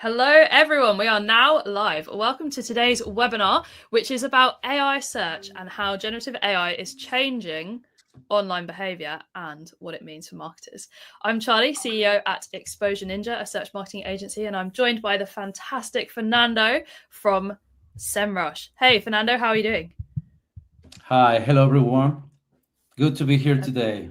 Hello everyone, we are now live. Welcome to today's webinar, which is about AI search and how generative AI is changing online behavior and what it means for marketers. I'm Charlie, CEO at Exposure Ninja, a search marketing agency, and I'm joined by the fantastic Fernando from Semrush. Hey Fernando, how are you doing? Hi, hello everyone. Good to be here today.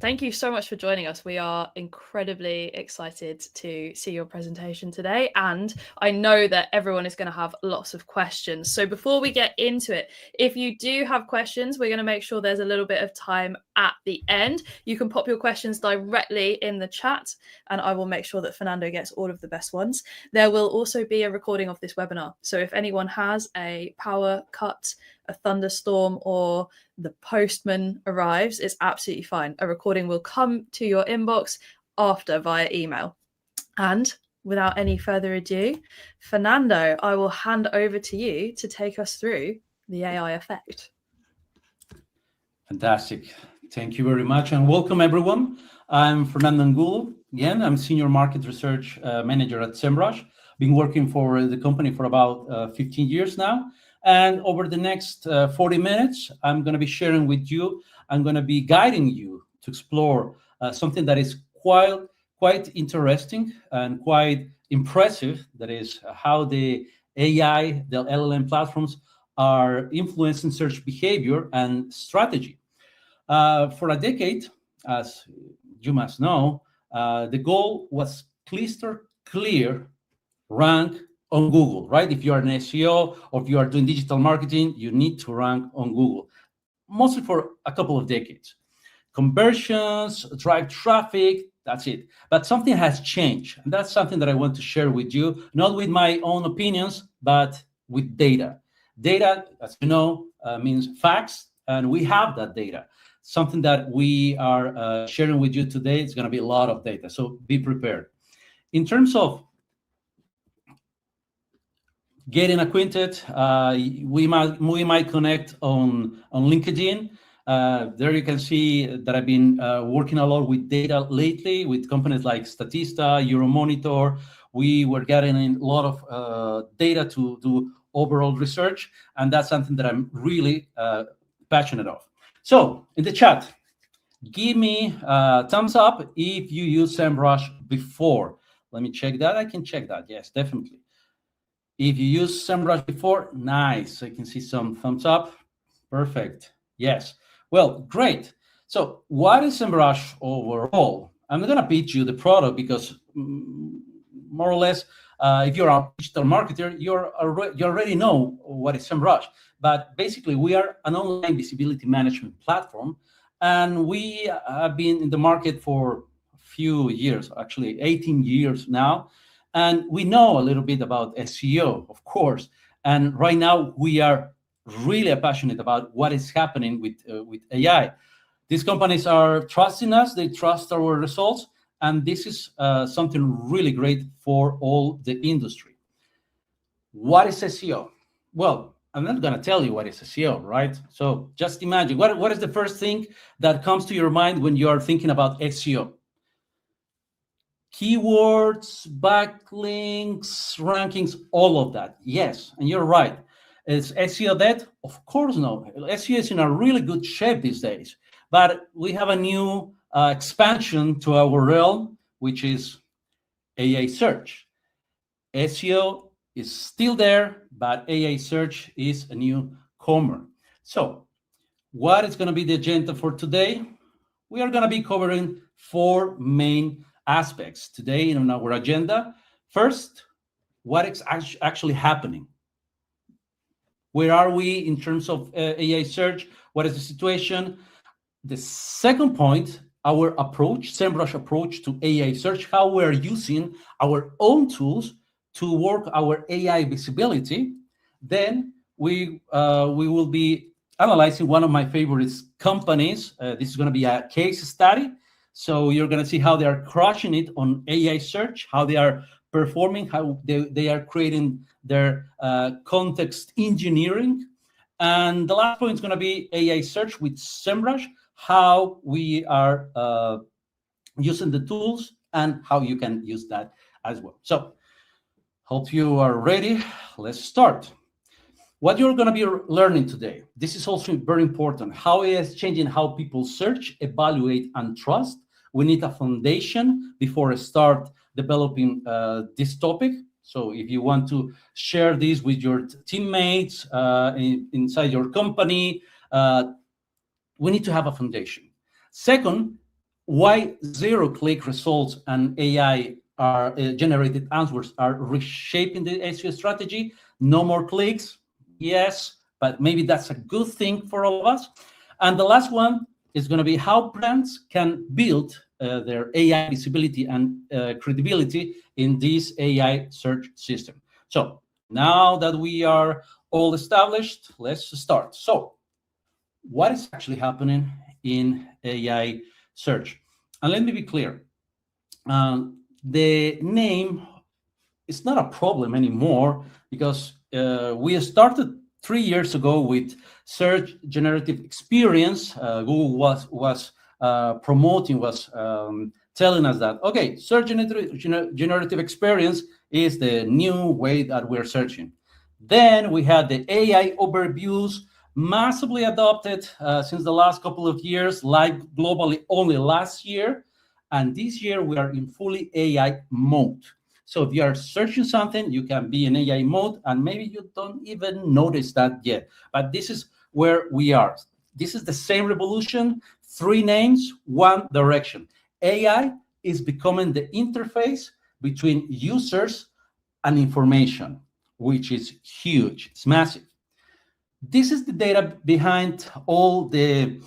Thank you so much for joining us. We are incredibly excited to see your presentation today, and I know that everyone is going to have lots of questions. So before we get into it, if you do have questions, we're going to make sure there's a little bit of time at the end. You can pop your questions directly in the chat, and I will make sure that Fernando gets all of the best ones. There will also be a recording of this webinar. So if anyone has a power cut, a thunderstorm, or the postman arrives, it's absolutely fine. A recording will come to your inbox after via email. And without any further ado, Fernando, I will hand over to you to take us through the AI effect. Fantastic. Thank you very much and welcome everyone. I'm Fernando Angulo. Again, I'm Senior Market Research Manager at Semrush. Been working for the company for about 15 years now. And over the next 40 minutes, I'm going to be sharing with you, I'm going to be guiding you to explore something that is quite interesting and quite impressive. That is how the AI, the LLM platforms are influencing search behavior and strategy. For a decade, as you must know, the goal was crystal clear rank on Google, right? If you are an SEO or if you are doing digital marketing, you need to rank on Google, mostly for a couple of decades. Conversions, drive traffic, that's it. But something has changed, and that's something that I want to share with you, not with my own opinions, but with data. Data, as you know, means facts, and we have that data. Something that we are sharing with you today is going to be a lot of data, so be prepared. In terms of getting acquainted, we might connect on LinkedIn. There you can see that I've been working a lot with data lately with companies like Statista, Euromonitor. We were getting a lot of data to do overall research, and that's something that I'm really passionate of. So in the chat, give me a thumbs up if you use Semrush before. Let me check that. I can check that. Yes, definitely. If you use Semrush before, nice. I can see some thumbs up. Perfect. Yes. Well, great. So what is Semrush overall? I'm not going to pitch you the product because more or less, if you're a digital marketer, you already know what is Semrush. But basically, we are an online visibility management platform. And we have been in the market for a few years, actually 18 years now. And we know a little bit about SEO, of course. And right now, we are really passionate about what is happening with AI. These companies are trusting us. They trust our results. And this is something really great for all the industry. What is SEO? Well, I'm not going to tell you what is SEO, right? So just imagine, what is the first thing that comes to your mind when you are thinking about SEO? Keywords, backlinks, rankings, all of that. Yes, and you're right. Is SEO dead? Of course no. SEO is in a really good shape these days. But we have a new expansion to our realm, which is AI search. SEO is still there, but AI search is a newcomer. So what is going to be the agenda for today? We are going to be covering 4 main aspects today in our agenda. First, what is actually happening? Where are we in terms of AI search? What is the situation? The second point, our approach, Semrush approach to AI search, how we're using our own tools to work our AI visibility. Then we will be analyzing one of my favorite companies. This is going to be a case study. So you're going to see how they are crushing it on AI search, how they are performing, how they are creating their context engineering. And the last point is going to be AI search with Semrush, how we are using the tools and how you can use that as well. So Hope you are ready. Let's start. What you're going to be learning today, this is also very important, how AI is changing how people search, evaluate, and trust. We need a foundation before I start developing this topic. So if you want to share this with your teammates inside your company, we need to have a foundation. Second, why zero-click results and AI are generated answers are reshaping the SEO strategy. No more clicks, yes, but maybe that's a good thing for all of us. And the last one is going to be how brands can build their AI visibility and credibility in this AI search system. So now that we are all established, let's start. So what is actually happening in AI search? And let me be clear. The name is not a problem anymore because we started 3 years ago with search generative experience. Google was promoting, was telling us that, okay, search generative experience is the new way that we're searching. Then we had the AI overviews, massively adopted since the last couple of years, like globally only last year. And this year we are in fully AI mode. So if you are searching something, you can be in AI mode, and maybe you don't even notice that yet. But this is where we are. This is the same revolution, 3 names, 1 direction. AI is becoming the interface between users and information, which is huge. It's massive. This is the data behind all the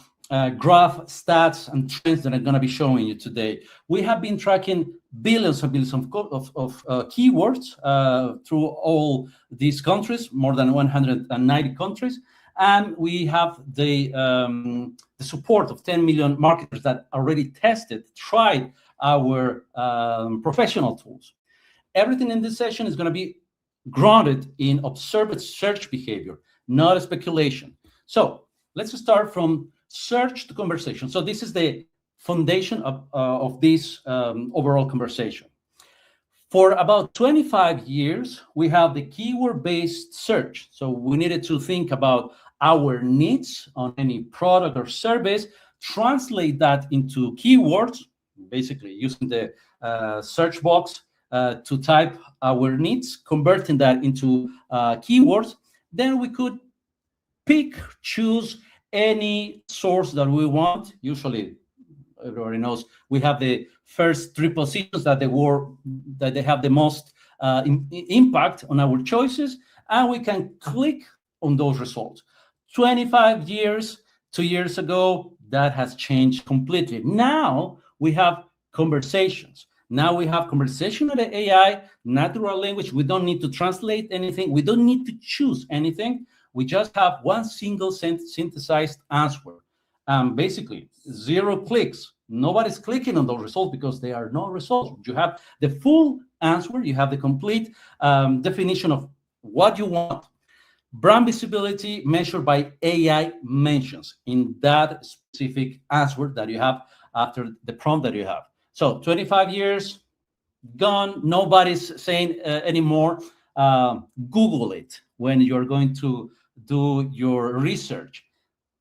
graph stats and trends that I'm going to be showing you today. We have been tracking billions of keywords through all these countries, more than 190 countries, and we have the support of 10 million marketers that already tested, tried our professional tools. Everything in this session is going to be grounded in observed search behavior, not speculation. So let's start from search to conversation. So this is the foundation of this overall conversation. For about 25 years, we have the keyword-based search. So we needed to think about our needs on any product or service, translate that into keywords, basically using the search box to type our needs, converting that into keywords. Then we could choose any source that we want. Usually, everybody knows we have the first 3 positions that they have the most impact on our choices, and we can click on those results. 25 years, 2 years ago, that has changed completely. Now we have conversations. Now we have conversational AI, natural language. We don't need to translate anything. We don't need to choose anything. We just have one single synthesized answer. Basically, 0 clicks. Nobody's clicking on those results because they are no results. You have the full answer. You have the complete definition of what you want. Brand visibility measured by AI mentions in that specific answer that you have after the prompt that you have. So 25 years gone. Nobody's saying anymore. Google it when you're going to do your research.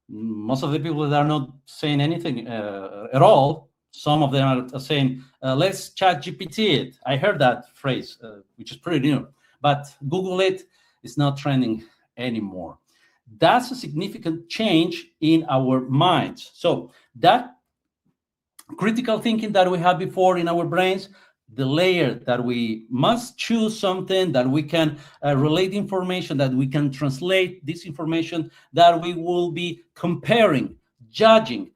Most of the people that are not saying anything at all, some of them are saying, let's chat GPT it. I heard that phrase, which is pretty new, but Google it is not trending anymore. That's a significant change in our minds. So that critical thinking that we had before in our brains, the layer that we must choose something, that we can relate information, that we can translate this information, that we will be comparing, judging,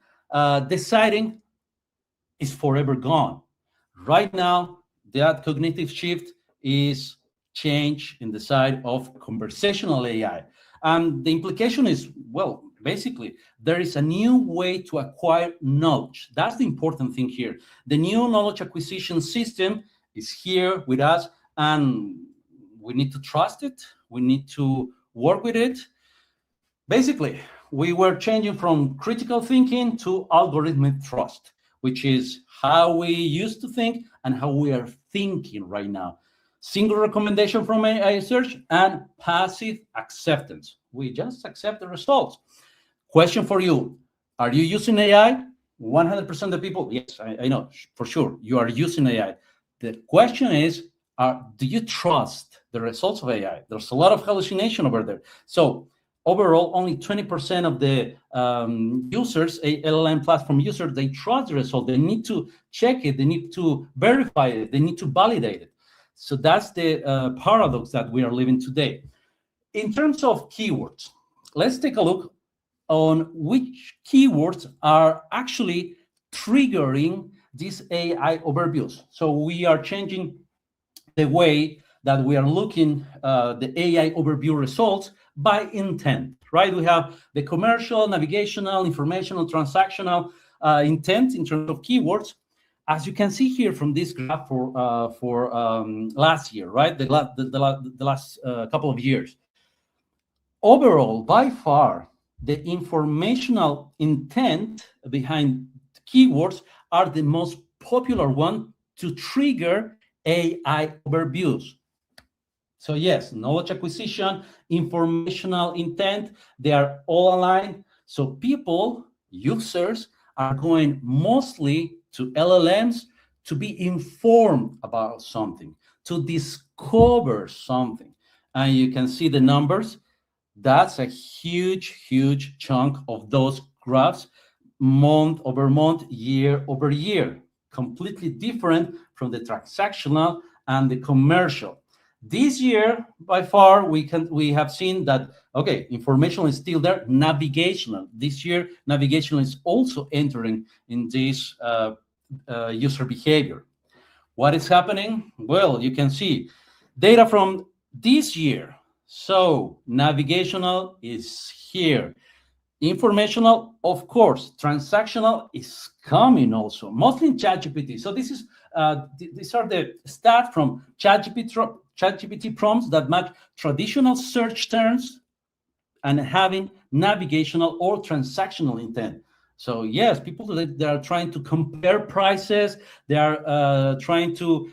deciding, is forever gone. Right now, that cognitive shift is change in the side of conversational AI. And the implication is, well, basically, there is a new way to acquire knowledge. That's the important thing here. The new knowledge acquisition system is here with us, and we need to trust it. We need to work with it. Basically, we were changing from critical thinking to algorithmic trust, which is how we used to think and how we are thinking right now. single recommendation from AI search, and passive acceptance. We just accept the results. Question for you: are you using AI? 100% of the people, yes, I know for sure you are using AI. The question is, do you trust the results of AI? There's a lot of hallucination over there. So overall, only 20% of the users, LLM platform users, they trust the result. They need to check it. They need to verify it. They need to validate it. So that's the paradox that we are living today. In terms of keywords, let's take a look on which keywords are actually triggering these AI overviews. So we are changing the way that we are looking the AI overview results by intent, right? We have the commercial, navigational, informational, transactional intent in terms of keywords. As you can see here from this graph for last year, right? The last couple of years. Overall, by far, the informational intent behind keywords are the most popular one to trigger AI overviews. So yes, knowledge acquisition, informational intent, they are all aligned. So people, users, are going mostly to LLMs to be informed about something, to discover something. And you can see the numbers. That's a huge chunk of those graphs, month over month, year over year, completely different from the transactional and the commercial. This year, by far, we have seen that, okay, information is still there. Navigational, this year, navigational is also entering in this user behavior. What is happening? Well, you can see data from this year. So navigational is here. Informational, of course. Transactional is coming also, mostly in ChatGPT. So this is these are the stats from ChatGPT prompts that match traditional search terms and having navigational or transactional intent. So yes, people they are trying to compare prices. They are trying to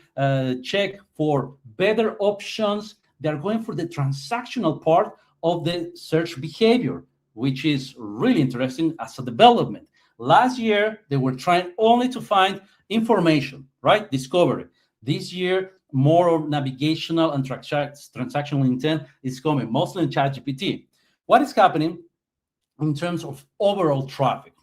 check for better options. They are going for the transactional part of the search behavior, which is really interesting as a development. Last year, they were trying only to find information, right? Discovery. This year, more navigational and transactional intent is coming, mostly in ChatGPT. What is happening in terms of overall traffic,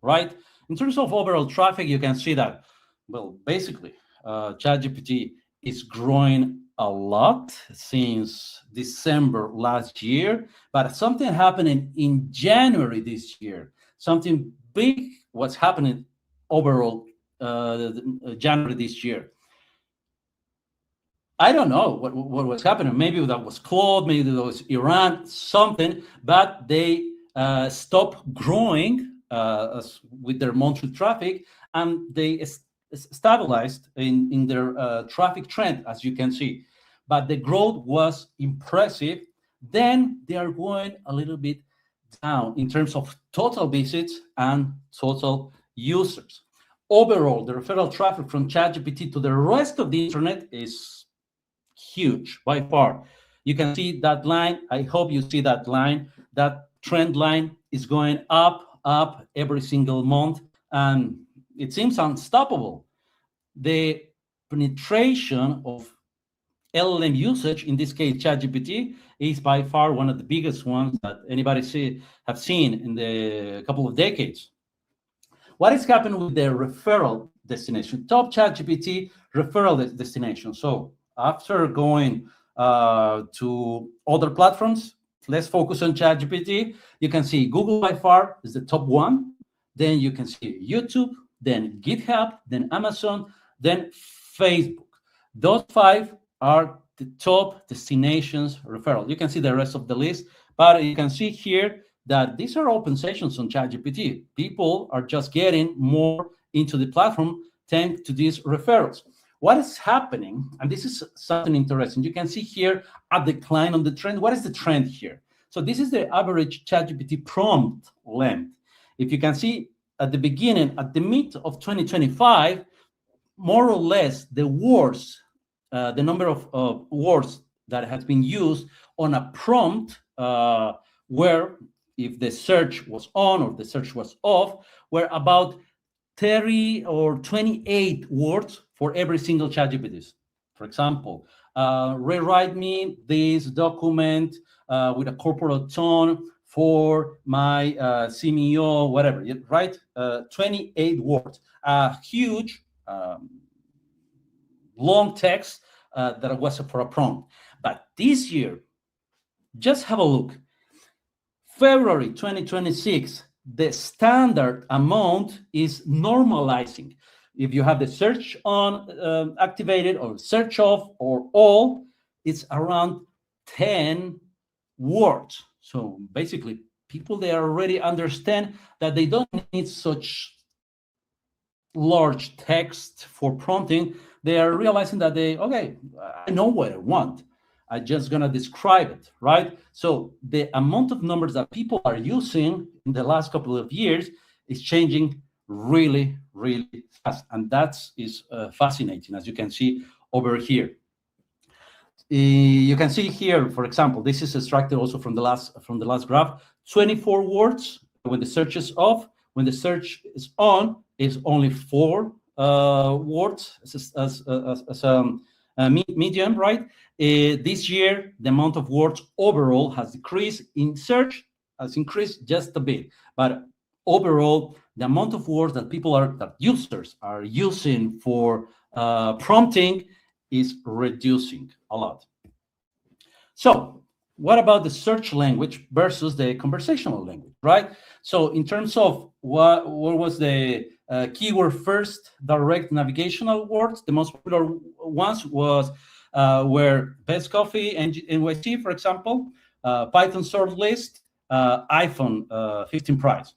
right? In terms of overall traffic, you can see that, well, basically, ChatGPT is growing a lot since December last year, but something happening in January this year. Something big was happening overall January this year. I don't know what was happening. Maybe that was Claude, maybe that was Iran, something, but they stopped growing with their monthly traffic, and they stabilized in their traffic trend, as you can see. But the growth was impressive. Then they are going a little bit down in terms of total visits and total users. Overall, the referral traffic from ChatGPT to the rest of the internet is huge by far. You can see that line. I hope you see that line. That trend line is going up every single month, and it seems unstoppable. The penetration of LLM usage, in this case ChatGPT, is by far one of the biggest ones that anybody have seen in the couple of decades. What is happening with the referral destination? Top ChatGPT referral destination. So after going to other platforms, let's focus on ChatGPT. You can see Google by far is the top one. Then you can see YouTube, then GitHub, then Amazon, then Facebook. Those 5 are the top destinations referral. You can see the rest of the list, but you can see here that these are open sessions on ChatGPT. People are just getting more into the platform thanks to these referrals. What is happening, and this is something interesting, you can see here a decline on the trend. What is the trend here? So this is the average ChatGPT prompt length. If you can see at the beginning, at the mid of 2025, more or less the worst the number of words that has been used on a prompt where, if the search was on or the search was off, were about 30 or 28 words for every single ChatGPT. For example, rewrite me this document with a corporate tone for my CMO, whatever, right? 28 words, a huge long text that was for a prompt. But this year, just have a look. February 2026, the standard amount is normalizing. If you have the search on activated or search off or all, it's around 10 words. So basically, people, they already understand that they don't need such large text for prompting. They are realizing that okay, I know what I want. I'm just going to describe it, right? So the amount of numbers that people are using in the last couple of years is changing really, really fast. And that is fascinating, as you can see over here. You can see here, for example, this is extracted also from the last graph. 24 words when the search is off. When the search is on, is only 4 words as a medium, right? This year, the amount of words overall has decreased. In search has increased just a bit, but overall, the amount of words that users are using for prompting is reducing a lot. So what about the search language versus the conversational language, right? So in terms of what was the keyword first direct navigational words, the most popular ones were best coffee and NYC, for example, Python sort list, iPhone 15 price.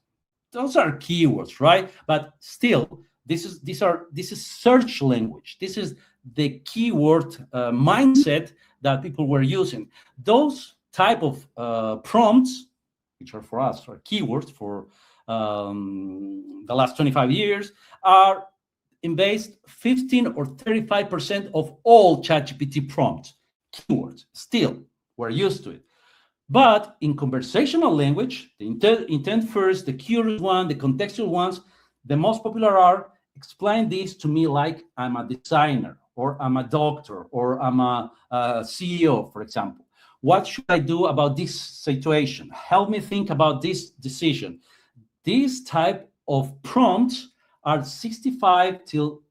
Those are keywords, right? But still, this is search language. This is the keyword mindset that people were using. Those type of prompts, which are for us, are keywords for the last 25 years, are based 15 or 35% of all ChatGPT prompts. Keywords, still, we're used to it. But in conversational language, the intent first, the curious one, the contextual ones, the most popular are, explain this to me like I'm a designer, or I'm a doctor, or I'm a CEO, for example. What should I do about this situation? Help me think about this decision. These type of prompts are 65 to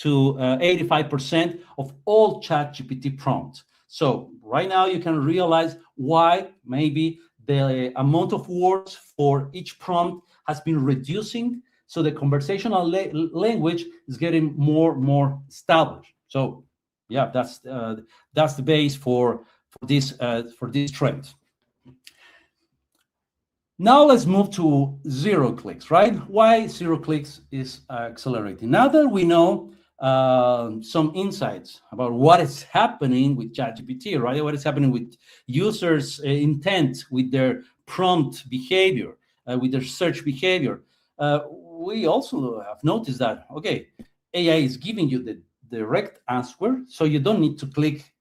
85% of all ChatGPT prompts. So right now you can realize why maybe the amount of words for each prompt has been reducing. So the conversational language is getting more established. So yeah, that's the base for this trend. Now let's move to 0 clicks, right? Why 0 clicks is accelerating. Now that we know some insights about what is happening with ChatGPT, right? What is happening with users' intent, with their prompt behavior, with their search behavior. We also have noticed that, okay, AI is giving you the direct answer, so you don't need to click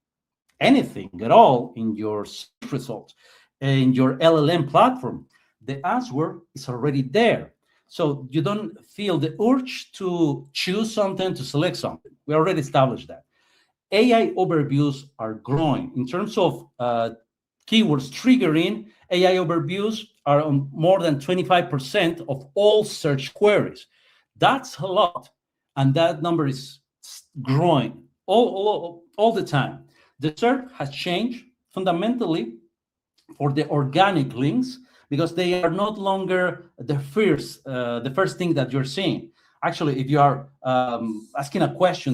anything at all in your search results. In your LLM platform, the answer is already there. So you don't feel the urge to choose something, to select something. We already established that. AI overviews are growing. In terms of keywords triggering, AI overviews are on more than 25% of all search queries. That's a lot. And that number is growing all the time. The search has changed fundamentally for the organic links, because they are no longer the first thing that you're seeing. Actually, if you are asking a question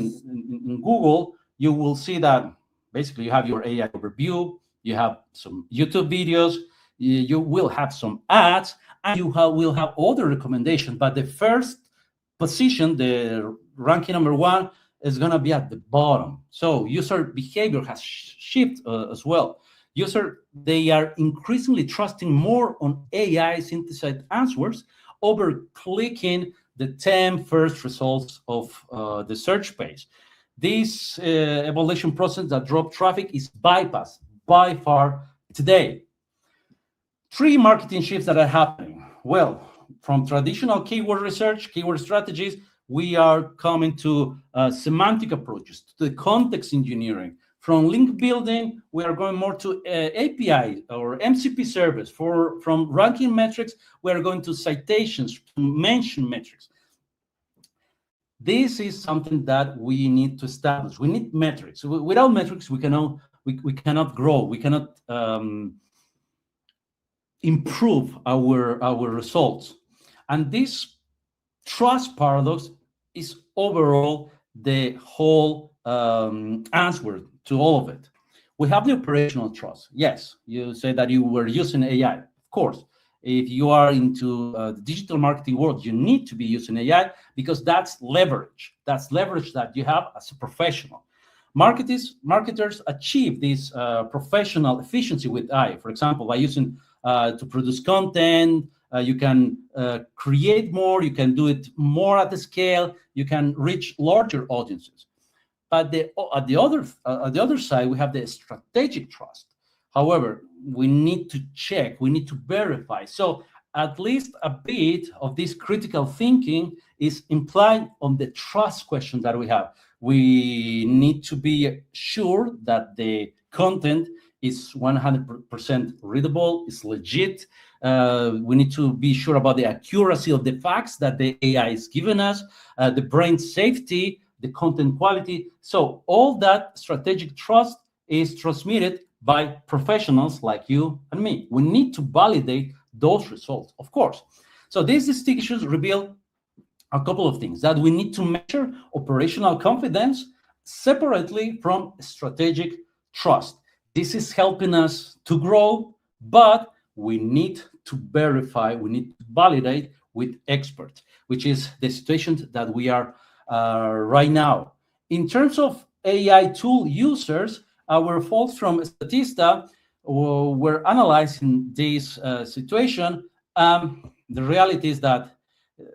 in Google, you will see that basically you have your AI overview, you have some YouTube videos, you will have some ads, and you will have other recommendations. But the first position, the ranking number 1, is going to be at the bottom. So user behavior has shifted as well. They are increasingly trusting more on AI synthesized answers over clicking the 10 first results of the search page. This evaluation process that drop traffic is bypassed by far today. 3 marketing shifts that are happening. Well, from traditional keyword research, keyword strategies, we are coming to semantic approaches, to the context engineering. From link building, we are going more to API or MCP service. From ranking metrics, we are going to citations, to mention metrics. This is something that we need to establish. We need metrics. Without metrics, we cannot grow. We cannot improve our results. And this trust paradox is overall the whole answer to all of it. We have the operational trust. Yes, you say that you were using AI. Of course, if you are into the digital marketing world, you need to be using AI because that's leverage. That's leverage that you have as a professional. Marketers achieve this professional efficiency with AI. For example, by using to produce content, you can create more, you can do it more at the scale, you can reach larger audiences. But at the other side, we have the strategic trust. However, we need to check, we need to verify. So at least a bit of this critical thinking is implied on the trust question that we have. We need to be sure that the content is 100% readable, is legit. We need to be sure about the accuracy of the facts that the AI is giving us, the brain safety, the content quality. So all that strategic trust is transmitted by professionals like you and me. We need to validate those results, of course. So these distinctions reveal a couple of things: that we need to measure operational confidence separately from strategic trust. This is helping us to grow, but we need to verify, we need to validate with experts, which is the situation that we are right now. In terms of AI tool users, our folks from Statista were analyzing this situation. The reality is that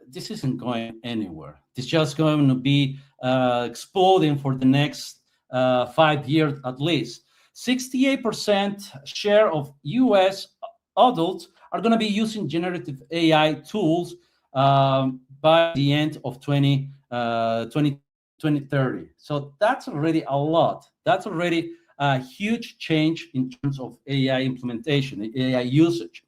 this isn't going anywhere. It's just going to be exploding for the next 5 years at least. 68% share of US adults are going to be using generative AI tools by the end of 2030. So that's already a lot. That's already a huge change in terms of AI implementation, AI usage.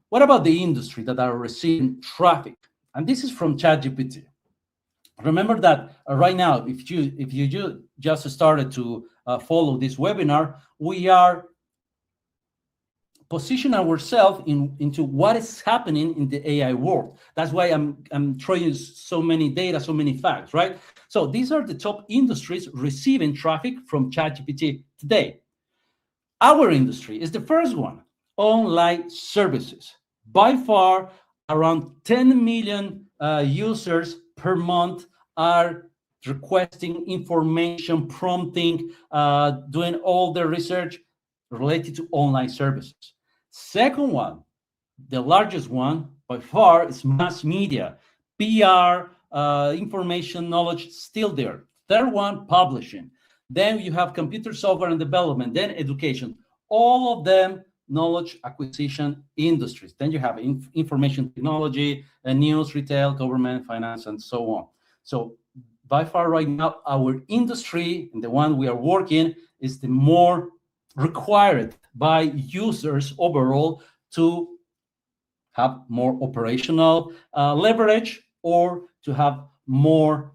What about the industry that are receiving traffic? And this is from ChatGPT. Remember that right now, if you just started to follow this webinar, we are position ourselves into what is happening in the AI world. That's why I'm throwing you so many data, so many facts, right? So these are the top industries receiving traffic from ChatGPT today. Our industry is the first one, online services. By far, around 10 million users per month are requesting information, prompting, doing all the research related to online services. Second one, the largest one by far, is mass media, PR, information, knowledge, still there. Third one, publishing. Then you have computer software and development, then education. All of them knowledge acquisition industries. Then you have information technology, news, retail, government, finance, and so on. So by far right now, our industry, and the one we are working, is the more required by users overall to have more operational leverage, or to have more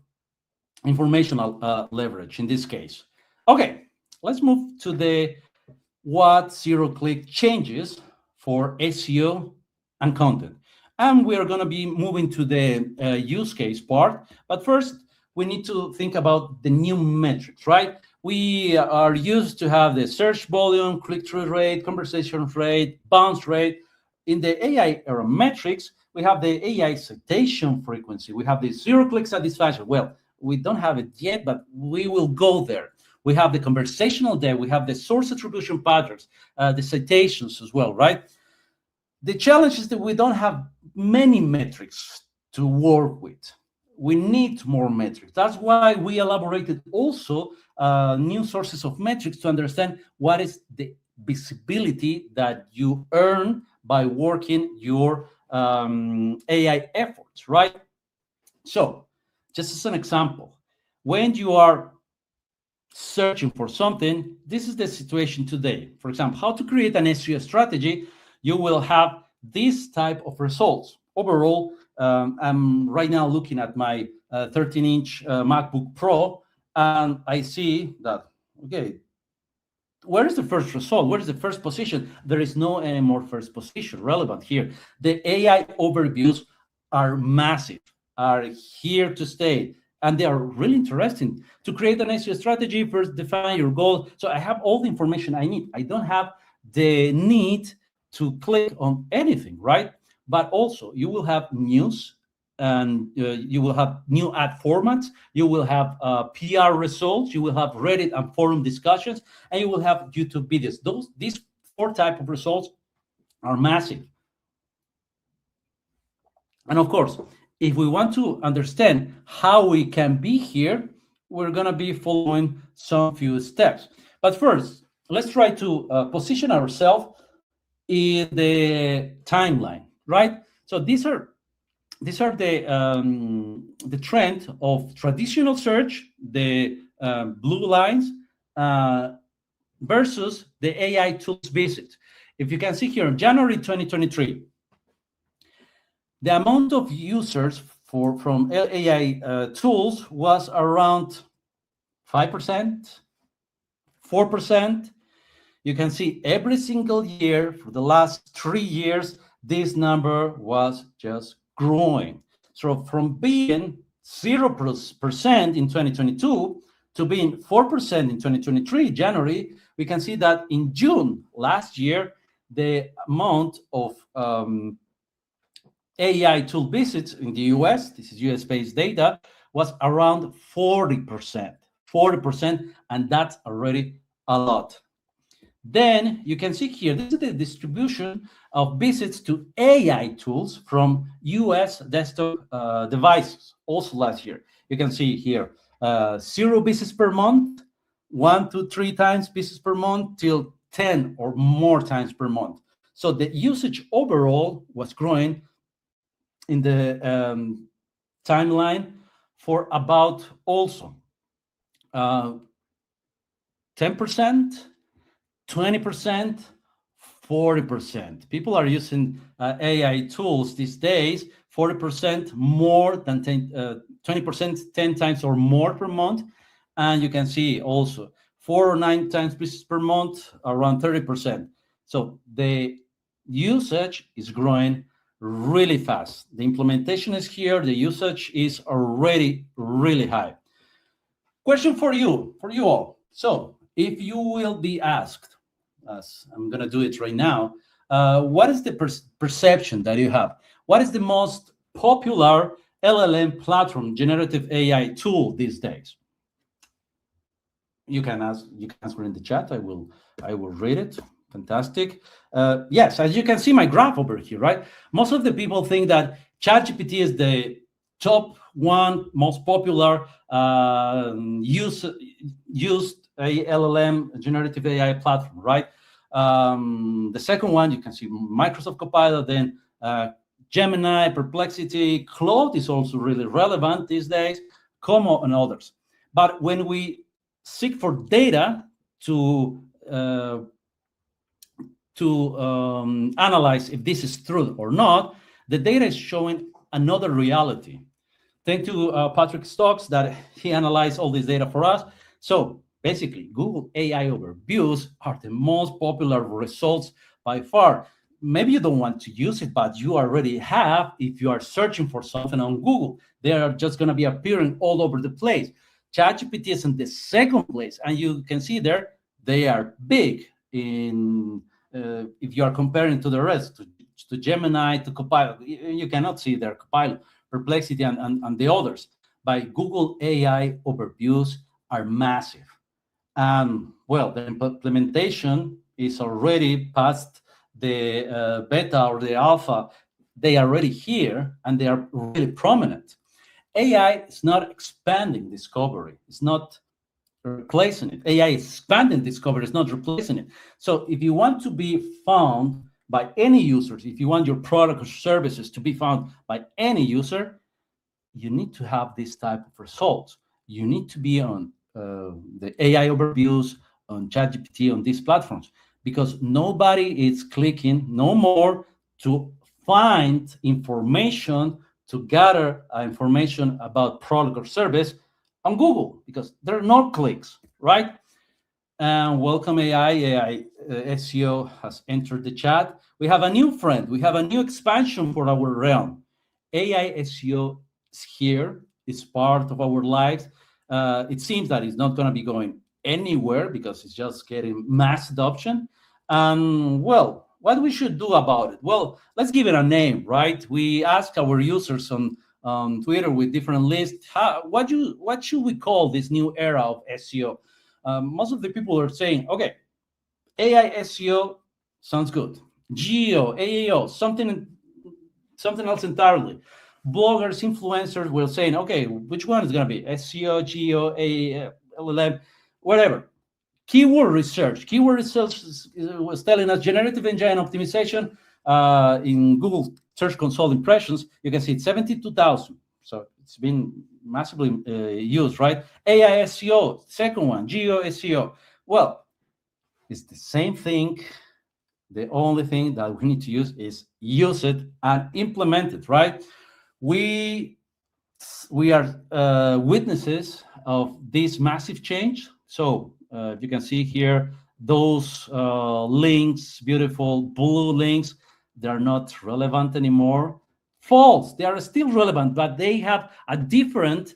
informational leverage in this case. Okay, let's move to the what zero-click changes for SEO and content. And we are going to be moving to the use case part. But first, we need to think about the new metrics, right? We are used to have the search volume, click-through rate, conversation rate, bounce rate. In the AI era metrics, we have the AI citation frequency. We have the zero-click satisfaction. Well, we don't have it yet, but we will go there. We have the conversational depth. We have the source attribution patterns, the citations as well, right? The challenge is that we don't have many metrics to work with. we need more metrics. That's why we elaborated also new sources of metrics to understand what is the visibility that you earn by working your AI efforts, right? So, just as an example, when you are searching for something, this is the situation today. For example, how to create an SEO strategy, you will have this type of results. Overall, I'm right now looking at my 13-inch MacBook Pro, and I see that, okay, where is the first result? Where is the first position? There is no any more first position relevant here. The AI overviews are massive, are here to stay, and they are really interesting. To create an SEO strategy, first define your goal. So I have all the information I need. I don't have the need to click on anything, right? But also you will have news, and you will have new ad formats, you will have PR results, you will have Reddit and forum discussions, and you will have YouTube videos. These four type of results are massive. And of course, if we want to understand how we can be here, we're going to be following some few steps. But first, let's try to position ourselves in the timeline, right? So these are the trend of traditional search, the blue lines, versus the AI tools visit. If you can see here, in January 2023, the amount of users from AI tools was around 5%, 4%. You can see every single year for the last 3 years, this number was just growing. So from being 0% in 2022 to being 4% in 2023, January, we can see that in June last year, the amount of AI tool visits in the US, this is US-based data, was around 40%, and that's already a lot. Then you can see here, this is the distribution of visits to AI tools from US desktop devices, also last year. You can see here, 0 visits per month, 1 to 3 times visits per month, till 10 or more times per month. So the usage overall was growing in the timeline for about also 10%, 20%, 40%. People are using AI tools these days, 40% more than 20%, 10 times or more per month. And you can see also 4 or 9 times visits per month, around 30%. So the usage is growing really fast. The implementation is here. The usage is already really high. Question for you all. So if you will be asked, as I'm going to do it right now, what is the perception that you have? What is the most popular LLM platform, generative AI tool these days? You can answer in the chat. I will read it. Fantastic. Yes, as you can see my graph over here, right? Most of the people think that ChatGPT is the top one most popular used LLM generative AI platform, right? The second one, you can see Microsoft Copilot, then Gemini, Perplexity, Claude is also really relevant these days, Como and others. But when we seek for data to analyze if this is true or not, the data is showing another reality. Thanks to Patrick Stokes that he analyzed all this data for us. So basically, Google AI overviews are the most popular results by far. Maybe you don't want to use it, but you already have. If you are searching for something on Google, they are just going to be appearing all over the place. ChatGPT is in the second place, and you can see there they are big in if you are comparing to the rest, to Gemini, to Copilot. You cannot see their Copilot, Perplexity, and the others. By Google AI overviews are massive. And well, the implementation is already past the beta or the alpha. They are already here, and they are really prominent. AI is not expanding discovery. It's not replacing it. AI is expanding discovery. It's not replacing it. So if you want to be found by any users, if you want your product or services to be found by any user, you need to have this type of results. You need to be on the AI overviews, on ChatGPT, on these platforms, because nobody is clicking no more to find information, to gather information about product or service on Google, because there are no clicks, right? And welcome AI SEO has entered the chat. We have a new friend. We have a new expansion for our realm. AI SEO is here. It's part of our lives. It seems that it's not going to be going anywhere because it's just getting mass adoption. Well, what we should do about it? Well, let's give it a name, right? We ask our users on Twitter with different lists, what should we call this new era of SEO? Most of the people are saying, okay, AI SEO sounds good. GEO, AAO, something else entirely. Bloggers, influencers were saying, okay, which one is going to be? SEO, GEO, AAO, LLM, whatever. Keyword research was telling us generative engine optimization in Google Search Console impressions. You can see it's 72,000. So it's been massively used, right? AI SEO, second one, Geo SEO. Well, it's the same thing. The only thing that we need to use is use it and implement it, right? We are witnesses of this massive change. So you can see here those links, beautiful blue links, they're not relevant anymore. False, they are still relevant, but they have a different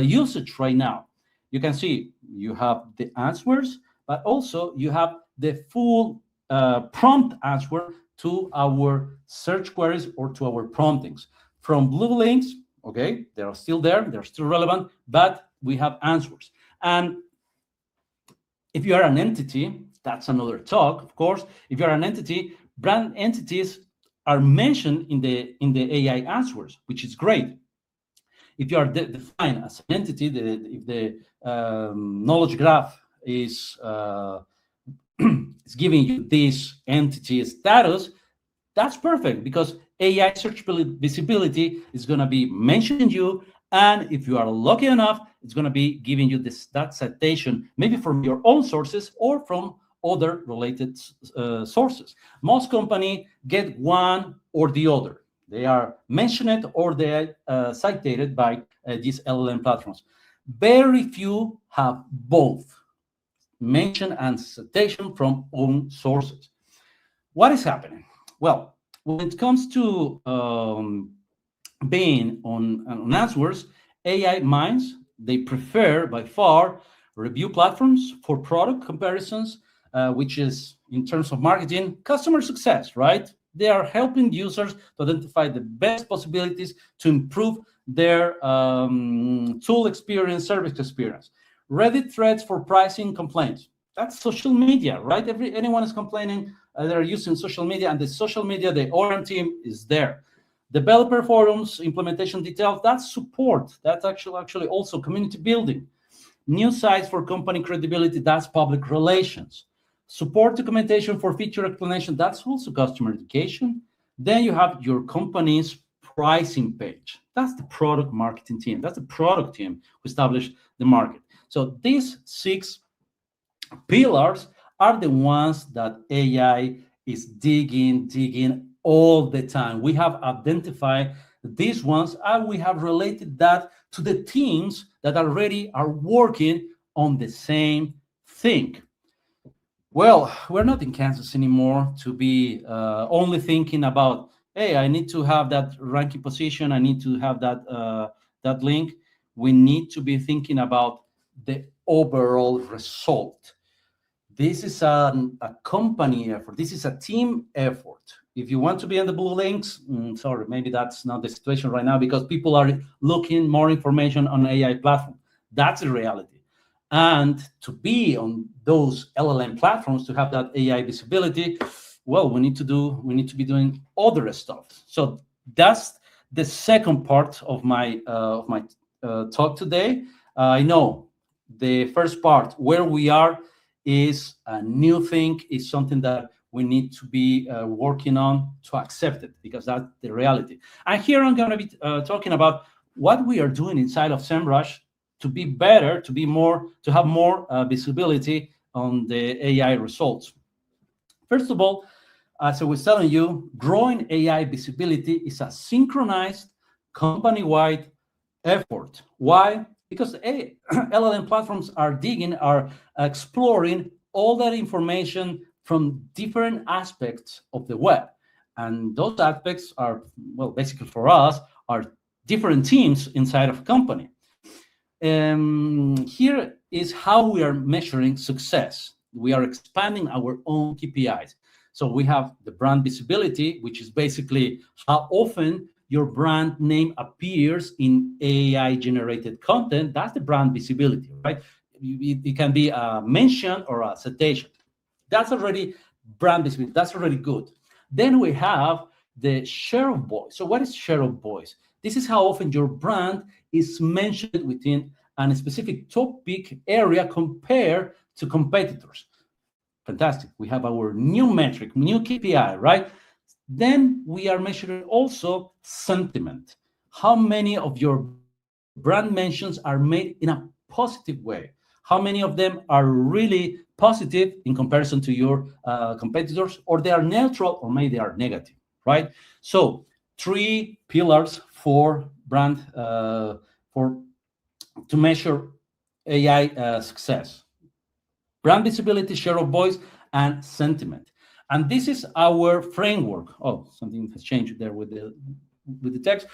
usage right now. You can see you have the answers, but also you have the full prompt answer to our search queries or to our promptings. From blue links, okay, they are still there, they're still relevant, but we have answers. And if you are an entity, that's another talk, of course. If you're an entity, brand entities are mentioned in the AI answers, which is great. If you are defined as an entity, if the knowledge graph is giving you this entity status, that's perfect, because AI search visibility is going to be mentioning you, and if you are lucky enough, it's going to be giving you that citation, maybe from your own sources or from other related sources. Most companies get one or the other. They are mentioned or they are cited by these LLM platforms. Very few have both, mention and citation from own sources. What is happening? Well, when it comes to being on answers, AI minds, they prefer by far review platforms for product comparisons, which is, in terms of marketing, customer success, right? They are helping users to identify the best possibilities to improve their tool experience, service experience. Reddit threads for pricing complaints. That's social media, right? Anyone is complaining, they're using social media, and the social media, the ORM team is there. Developer forums, implementation details, that's support. That's actually also community building. New sites for company credibility, that's public relations. Support documentation for feature explanation, that's also customer education. Then you have your company's pricing page. That's the product marketing team. That's the product team who established the market. So these 6 pillars are the ones that AI is digging all the time. We have identified these ones, and we have related that to the teams that already are working on the same thing. Well, we're not in Kansas anymore to be only thinking about, hey, I need to have that ranking position, I need to have that link. We need to be thinking about the overall result. This is a company effort. This is a team effort. If you want to be on the blue links, sorry, maybe that's not the situation right now, because people are looking more information on AI platform. That's the reality. And to be on those LLM platforms, to have that AI visibility, well, we need to be doing other stuff. So that's the second part of my talk today. I know the first part, where we are, is a new thing, is something that we need to be working on to accept it, because that's the reality. And here I'm going to be talking about what we are doing inside of Semrush to be better, to have more visibility on the AI results. First of all, as I was telling you, growing AI visibility is a synchronized, company-wide effort. Why? Because LLM platforms are exploring all that information from different aspects of the web. And those aspects are, well, basically for us, are different teams inside of a company. Here is how we are measuring success. We are expanding our own KPIs. So we have the brand visibility, which is basically how often your brand name appears in AI-generated content. That's the brand visibility, right? It can be a mention or a citation. That's already brand visibility. That's already good. Then we have the share of voice. So what is share of voice? This is how often your brand is mentioned within a specific topic area compared to competitors. Fantastic. We have our new metric, new KPI, right? Then we are measuring also sentiment. How many of your brand mentions are made in a positive way? How many of them are really positive in comparison to your competitors, or they are neutral, or maybe they are negative, right? So 3 pillars for brand to measure AI success: brand visibility, share of voice, and sentiment. And this is our framework. Oh, something has changed there with the text.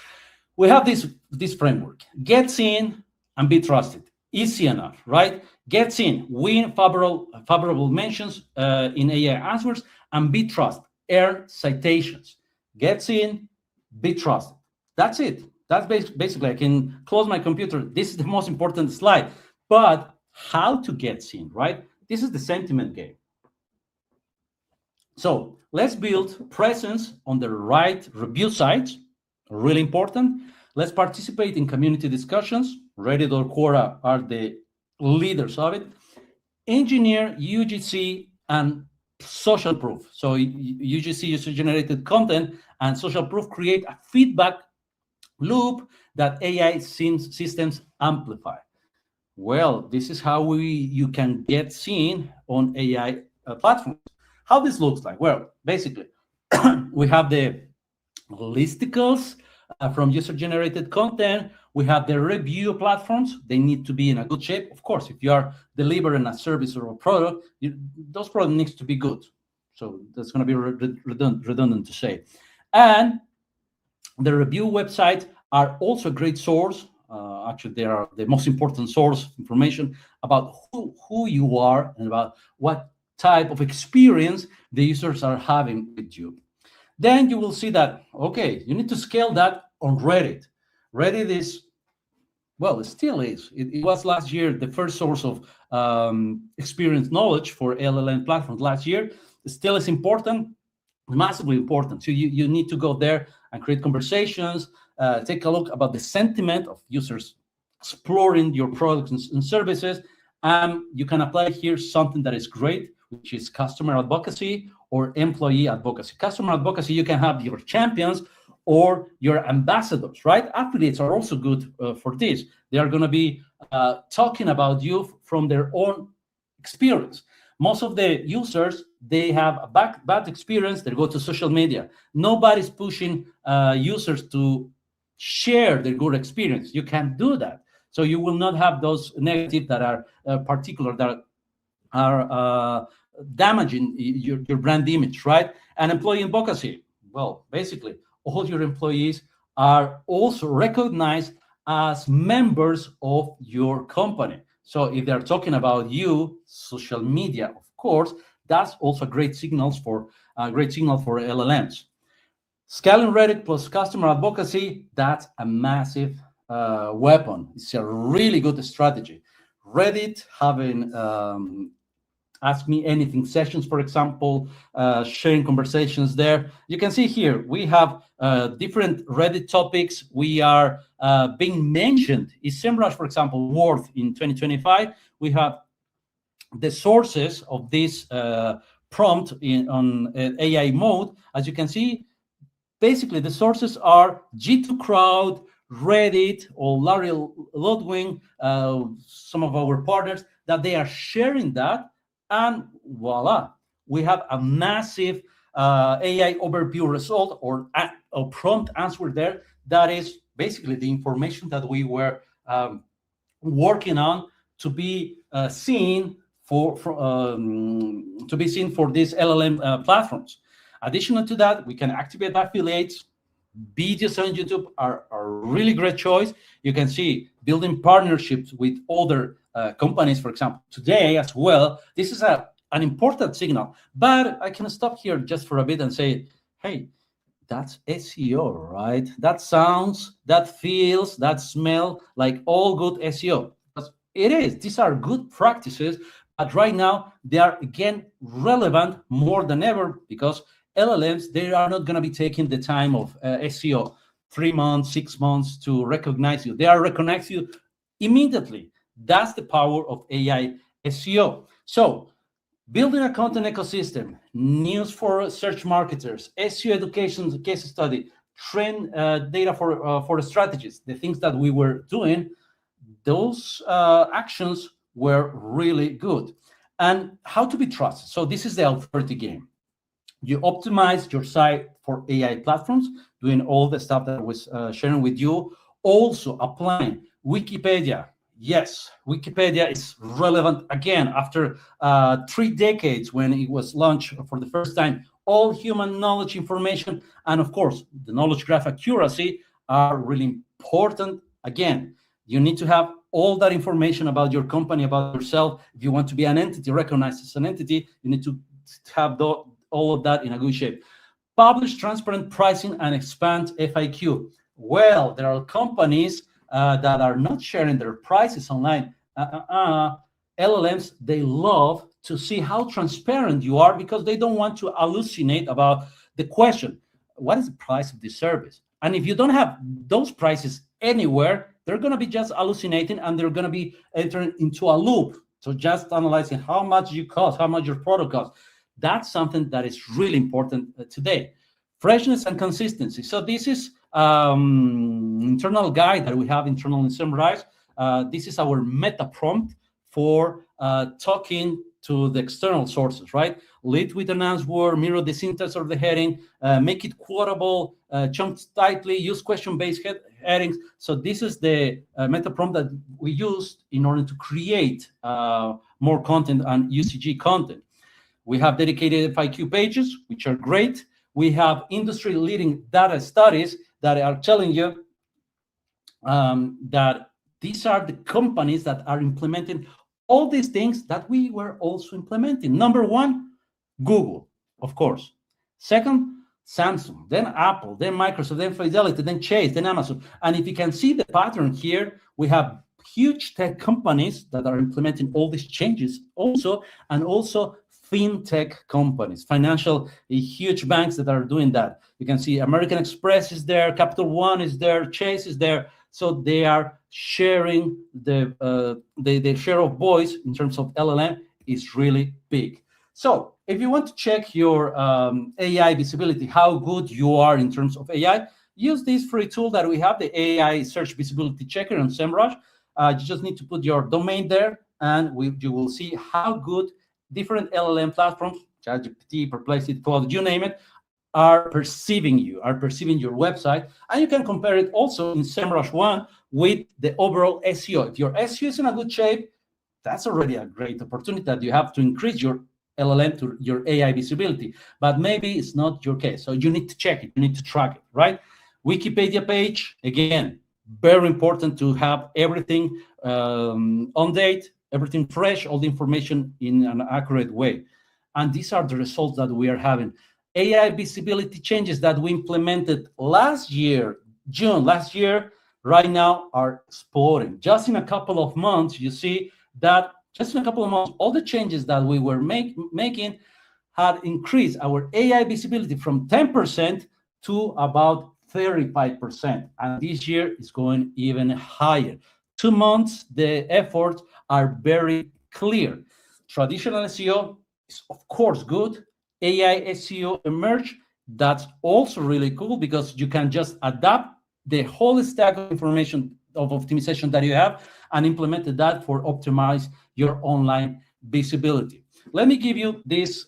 We have this framework: get seen and be trusted. Easy enough, right? Get seen, win favorable mentions in AI answers, and be trusted, earn citations. Get seen, be trusted. That's it. That's basically, I can close my computer. This is the most important slide. But how to get seen, right? This is the sentiment game. So let's build presence on the right review sites, really important. Let's participate in community discussions. Reddit or Quora are the leaders of it. Engineer UGC and social proof. So UGC, user-generated content, and social proof create a feedback loop that AI systems amplify. Well, this is how you can get seen on AI platforms. How this looks like? Well, basically, we have the listicles from user-generated content. We have the review platforms. They need to be in a good shape. Of course, if you are delivering a service or a product, those products needs to be good. So that's going to be redundant to say. And the review websites are also a great source. Actually, they are the most important source of information about who you are and about what type of experience the users are having with you. Then you will see that, okay, you need to scale that on Reddit. Reddit is, well, it still is. It was last year the first source of experience knowledge for LLM platforms last year. It still is important, massively important. So you need to go there and create conversations, take a look about the sentiment of users exploring your products and services. You can apply here something that is great, which is customer advocacy or employee advocacy. Customer advocacy, you can have your champions or your ambassadors, right? Affiliates are also good for this. They are going to be talking about you from their own experience. Most of the users, they have a bad experience. They go to social media. Nobody's pushing users to share their good experience. You can't do that. So you will not have those negative that are particular, that are damaging your brand image, right? And employee advocacy. Well, basically, all your employees are also recognized as members of your company. So if they're talking about you, social media, of course, that's also a great signal for LLMs. Scaling Reddit plus customer advocacy, that's a massive weapon. It's a really good strategy. Reddit having Ask Me Anything sessions, for example, sharing conversations there. You can see here, we have different Reddit topics. We are being mentioned. Is Semrush, for example, worth in 2025? We have the sources of this prompt on AI mode. As you can see, basically the sources are G2 Crowd, Reddit, or Larry Ludwig, some of our partners, that they are sharing that, and voila, we have a massive AI overview result or a prompt answer there that is basically the information that we were working on to be seen for these LLM platforms. Additional to that, we can activate affiliates. Videos on YouTube are a really great choice. You can see building partnerships with other companies, for example, today as well. This is an important signal. But I can stop here just for a bit and say, hey, that's SEO, right? That sounds, that feels, that smell like all good SEO. Because it is. These are good practices. But right now, they are, again, relevant more than ever because LLMs, they are not going to be taking the time of SEO, 3 months, 6 months to recognize you. They are recognize you immediately. That's the power of AI SEO. So building a content ecosystem, news for search marketers, SEO education case study, trend data for the strategies, the things that we were doing, those actions were really good. And how to be trusted. So this is the authority game. You optimize your site for AI platforms, doing all the stuff that I was sharing with you. Also applying Wikipedia. Yes, Wikipedia is relevant again after 3 decades when it was launched for the first time. All human knowledge information and, of course, the knowledge graph accuracy are really important. Again, you need to have all that information about your company, about yourself. If you want to be an entity, recognized as an entity, you need to have all of that in a good shape. Publish transparent pricing and expand FAQ. Well, there are companies that are not sharing their prices online. LLMs, they love to see how transparent you are because they don't want to hallucinate about the question, what is the price of this service? And if you don't have those prices anywhere, they're going to be just hallucinating and they're going to be entering into a loop. So just analyzing how much you cost, how much your product costs. That's something that is really important today. Freshness and consistency. So this is internal guide that we have internal in Semrush. This is our meta prompt for talking to the external sources, right? Lead with an answer, mirror the syntax of the heading, make it quotable, chunk tightly, use question-based headings. So this is the meta prompt that we used in order to create more content and UCG content. We have dedicated FAQ pages, which are great. We have industry-leading data studies that are telling you that these are the companies that are implementing all these things that we were also implementing. Number one, Google, of course. Second, Samsung, then Apple, then Microsoft, then Fidelity, then Chase, then Amazon. And if you can see the pattern here, we have huge tech companies that are implementing all these changes also, and also fintech companies, financial, huge banks that are doing that. You can see American Express is there, Capital One is there, Chase is there. So they are sharing the share of voice in terms of LLM is really big. So if you want to check your AI visibility, how good you are in terms of AI, use this free tool that we have, the AI Search Visibility Checker on Semrush. You just need to put your domain there, and you will see how good different LLM platforms, ChatGPT, Perplexity, Claude, you name it, are perceiving your website. And you can compare it also in Semrush One with the overall SEO. If your SEO is in a good shape, that's already a great opportunity that you have to increase your LLM to your AI visibility. But maybe it's not your case. So you need to check it. You need to track it, right? Wikipedia page, again, very important to have everything on date, everything fresh, all the information in an accurate way. And these are the results that we are having. AI visibility changes that we implemented last year, June last year, right now are exploding. Just in a couple of months, you see that just in a couple of months, all the changes that we were making had increased our AI visibility from 10% to about 35%. And this year is going even higher. 2 months, the efforts are very clear. Traditional SEO is, of course, good. AI SEO emerged. That's also really cool because you can just adapt the whole stack of information of optimization that you have and implement that for optimize your online visibility. Let me give you this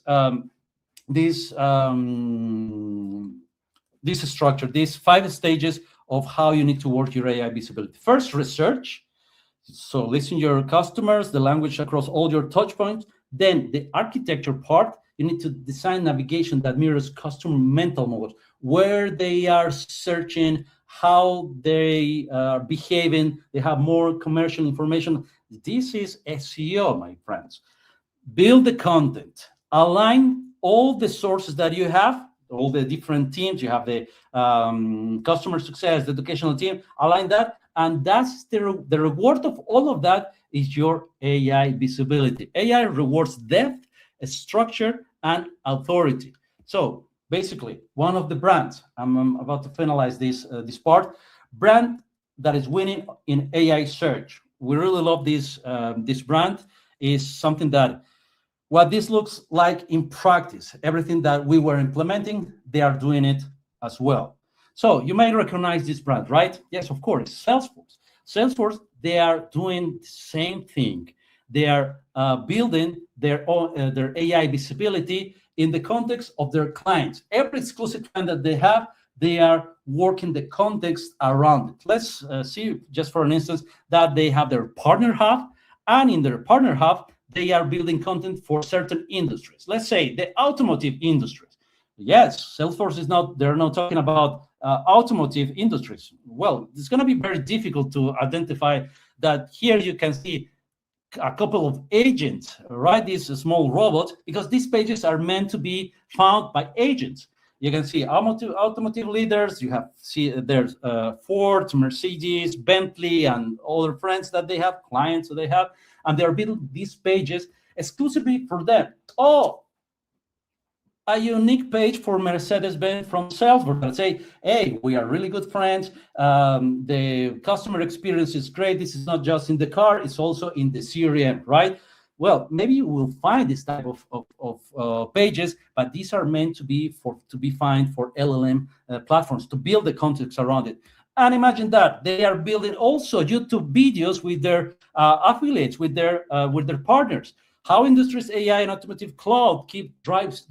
structure, these 5 stages of how you need to work your AI visibility. First, research. So listen your customers, the language across all your touch points. Then the architecture part, you need to design navigation that mirrors customer mental models, where they are searching, how they are behaving. They have more commercial information. This is SEO, my friends. Build the content, align all the sources that you have, all the different teams. You have the customer success, the educational team, align that. And that's the reward of all of that is your AI visibility. AI rewards depth, structure, and authority. So basically, one of the brands, I'm about to finalize this part, brand that is winning in AI search. We really love this brand. Is something that what this looks like in practice. Everything that we were implementing, they are doing it as well. So you may recognize this brand, right? Yes, of course, Salesforce. Salesforce, they are doing the same thing. They are building their AI visibility in the context of their clients. Every exclusive client that they have, they are working the context around it. Let's see, just for an instance, that they have their partner hub, and in their partner hub, they are building content for certain industries. Let's say the automotive industries. Yes, Salesforce is not, they're not talking about automotive industries. Well, it's going to be very difficult to identify that. Here you can see a couple of agents, right? These small robots, because these pages are meant to be found by agents. You can see automotive leaders. You have there's Ford, Mercedes, Bentley, and other friends that they have, clients that they have, and they're building these pages exclusively for them. Oh, a unique page for Mercedes-Benz from Salesforce that say, hey, we are really good friends. The customer experience is great. This is not just in the car, it's also in the CRM, right? Well, maybe you will find this type of pages, but these are meant to be found for LLM platforms to build the context around it. And imagine that they are building also YouTube videos with their affiliates, with their partners. How industries, AI, and automotive cloud keep drivers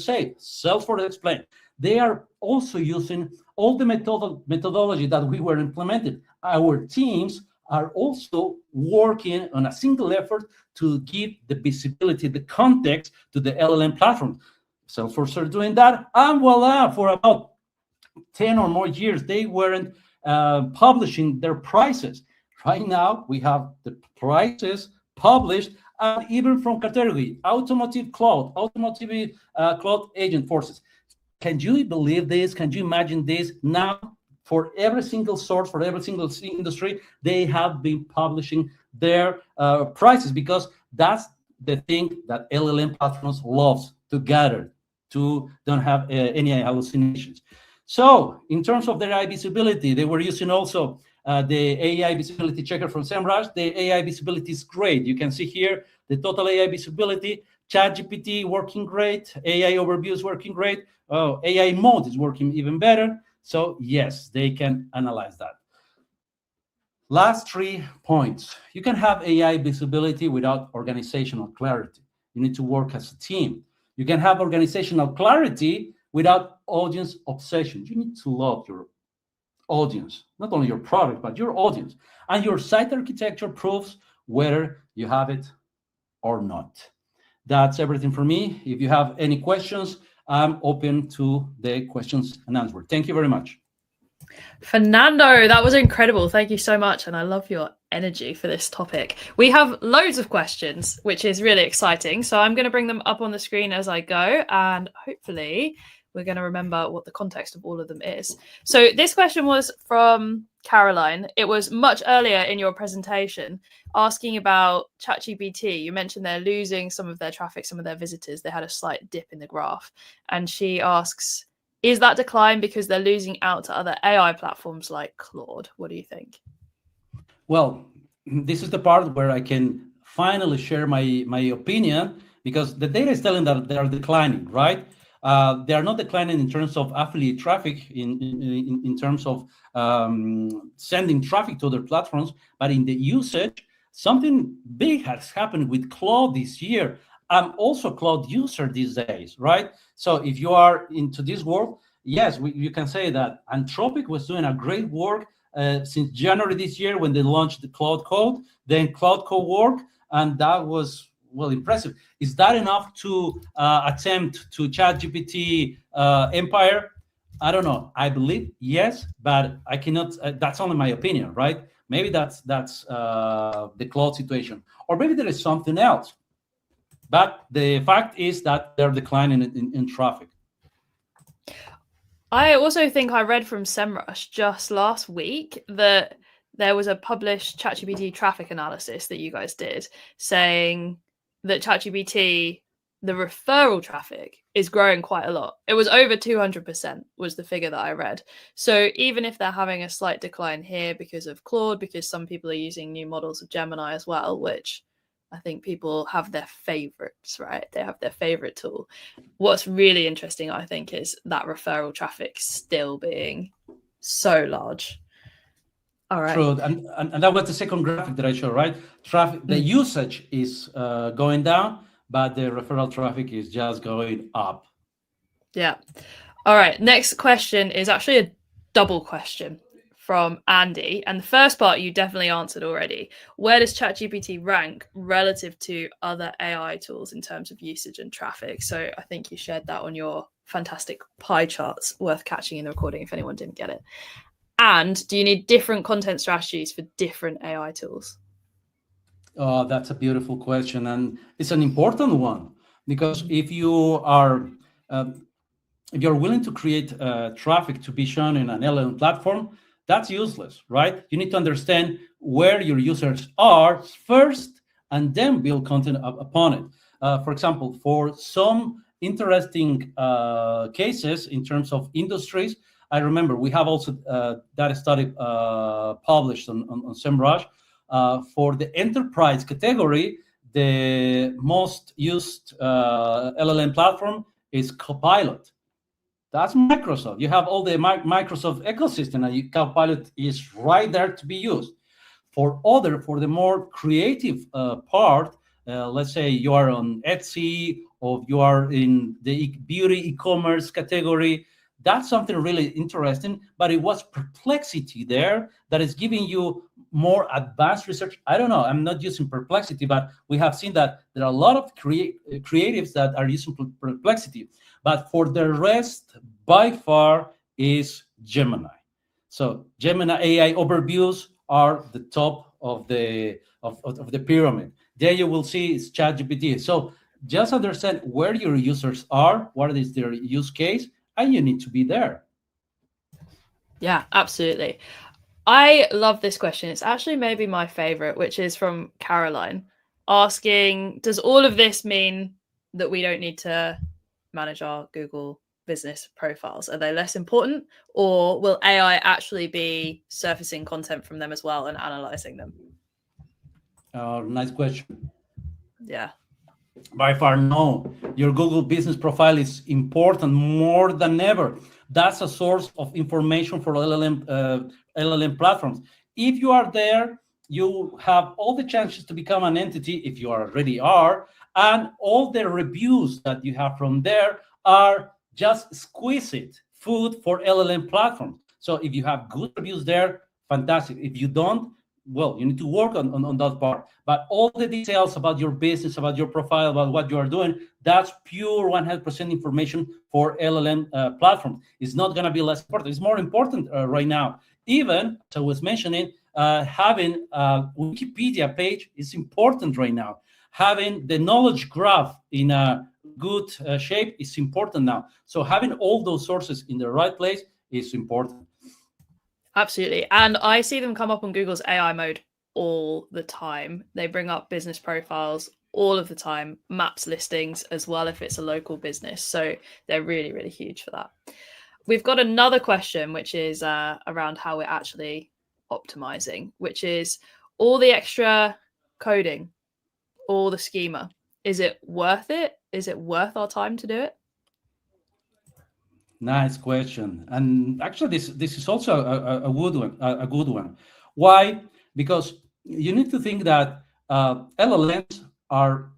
safe. Salesforce explained. They are also using all the methodology that we were implementing. Our teams are also working on a single effort to give the visibility, the context to the LLM platform. Salesforce are doing that, and voila, for about 10 or more years, they weren't publishing their prices. Right now, we have the prices published, and even from category, automotive cloud, cloud agent forces. Can you believe this? Can you imagine this? Now, for every single source, for every single industry, they have been publishing their prices, because that's the thing that LLM platforms loves to gather, to don't have any hallucinations. So in terms of their AI visibility, they were using also the AI visibility checker from Semrush. The AI visibility is great. You can see here the total AI visibility. ChatGPT working great. AI overview is working great. Oh, AI mode is working even better. So yes, they can analyze that. Last 3 points. You can have AI visibility without organizational clarity. You need to work as a team. You can have organizational clarity without audience obsession. You need to love your audience, not only your product, but your audience. And your site architecture proves whether you have it or not. That's everything for me. If you have any questions, I'm open to the questions and answers. Thank you very much. Fernando, that was incredible. Thank you so much. And I love your energy for this topic. We have loads of questions, which is really exciting. So I'm going to bring them up on the screen as I go, and hopefully we're going to remember what the context of all of them is. So this question was from Caroline, it was much earlier in your presentation asking about ChatGPT. You mentioned they're losing some of their traffic, some of their visitors. They had a slight dip in the graph. And she asks, is that decline because they're losing out to other AI platforms like Claude? What do you think? Well, this is the part where I can finally share my opinion, because the data is telling that they are declining, right? They are not declining in terms of affiliate traffic, in terms of sending traffic to other platforms, but in the usage, something big has happened with Claude this year. I'm also a Claude user these days, right? So if you are into this world, yes, you can say that Anthropic was doing a great work since January this year when they launched the Cloud Code, then Cloud Code work, and that was, well, impressive. Is that enough to attempt to ChatGPT empire? I don't know. I believe yes, but I cannot. That's only my opinion, right? Maybe that's the Cloud situation, or maybe there is something else. But the fact is that they're declining in traffic. I also think I read from Semrush just last week that there was a published ChatGPT traffic analysis that you guys did saying that ChatGPT, the referral traffic is growing quite a lot. It was over 200% was the figure that I read. So even if they're having a slight decline here because of Claude, because some people are using new models of Gemini as well, which I think people have their favorites, right? They have their favorite tool. What's really interesting, I think, is that referral traffic still being so large. All right. True, and that was the second graphic that I showed, right? Traffic, the usage is going down, but the referral traffic is just going up. Yeah. All right. Next question is actually a double question from Andy. And the first part you definitely answered already. Where does ChatGPT rank relative to other AI tools in terms of usage and traffic? So I think you shared that on your fantastic pie charts, worth catching in the recording if anyone didn't get it. And do you need different content strategies for different AI tools? Oh, that's a beautiful question, and it's an important one, because if you are if you're willing to create traffic to be shown in an LLM platform, that's useless, right? You need to understand where your users are first, and then build content upon it. For example, for some interesting cases in terms of industries, I remember we have also that study published on Semrush. For the enterprise category, the most used LLM platform is Copilot. That's Microsoft. You have all the Microsoft ecosystem, and Copilot is right there to be used. For the more creative part, let's say you are on Etsy, or you are in the beauty e-commerce category, that's something really interesting. But it was Perplexity there that is giving you more advanced research. I don't know, I'm not using Perplexity, but we have seen that there are a lot of creatives that are using Perplexity. But for the rest, by far, is Gemini. So Gemini AI overviews are the top of the pyramid. There you will see is ChatGPT. So just understand where your users are, what is their use case, and you need to be there. Yeah, absolutely. I love this question. It's actually maybe my favorite, which is from Caroline, asking, does all of this mean that we don't need to manage our Google business profiles? Are they less important, or will AI actually be surfacing content from them as well and analyzing them? Nice question. Yeah. By far, no. Your Google business profile is important more than ever. That's a source of information for LLM platforms. If you are there, you have all the chances to become an entity, if you already are, and all the reviews that you have from there are just exquisite food for LLM platforms. So if you have good reviews there, fantastic. If you don't, well, you need to work on that part. But all the details about your business, about your profile, about what you are doing, that's pure 100% information for LLM platforms. It's not going to be less important. It's more important right now. Even, as I was mentioning, having a Wikipedia page is important right now. Having the knowledge graph in a good shape is important now. So having all those sources in the right place is important. Absolutely. And I see them come up on Google's AI mode all the time. They bring up business profiles all of the time, maps listings as well if it's a local business. So they're really, really huge for that. We've got another question, which is around how we're actually optimizing, which is all the extra coding, all the schema. Is it worth it? Is it worth our time to do it? Nice question. And actually, this is also a good one. A good one. Why? Because you need to think that LLMs are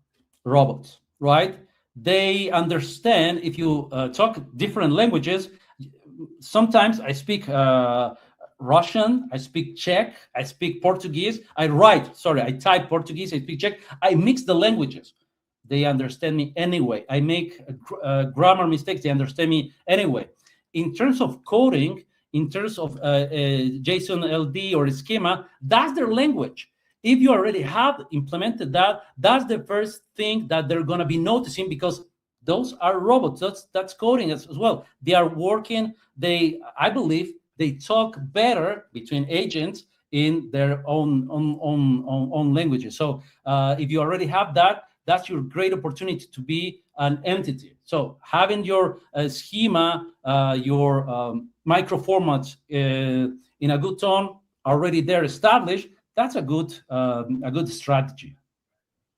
robots, right? They understand if you talk different languages. Sometimes I speak Russian, I speak Czech, I speak Portuguese. I type Portuguese, I speak Czech. I mix the languages. They understand me anyway. I make grammar mistakes. They understand me anyway. In terms of coding, in terms of JSON LD or schema, that's their language. If you already have implemented that, that's the first thing that they're going to be noticing, because those are robots. That's coding as well. They are working. I believe they talk better between agents in their own languages. So if you already have that, that's your great opportunity to be an entity. So having your schema, your micro formats in a good tone already there established, that's a good strategy.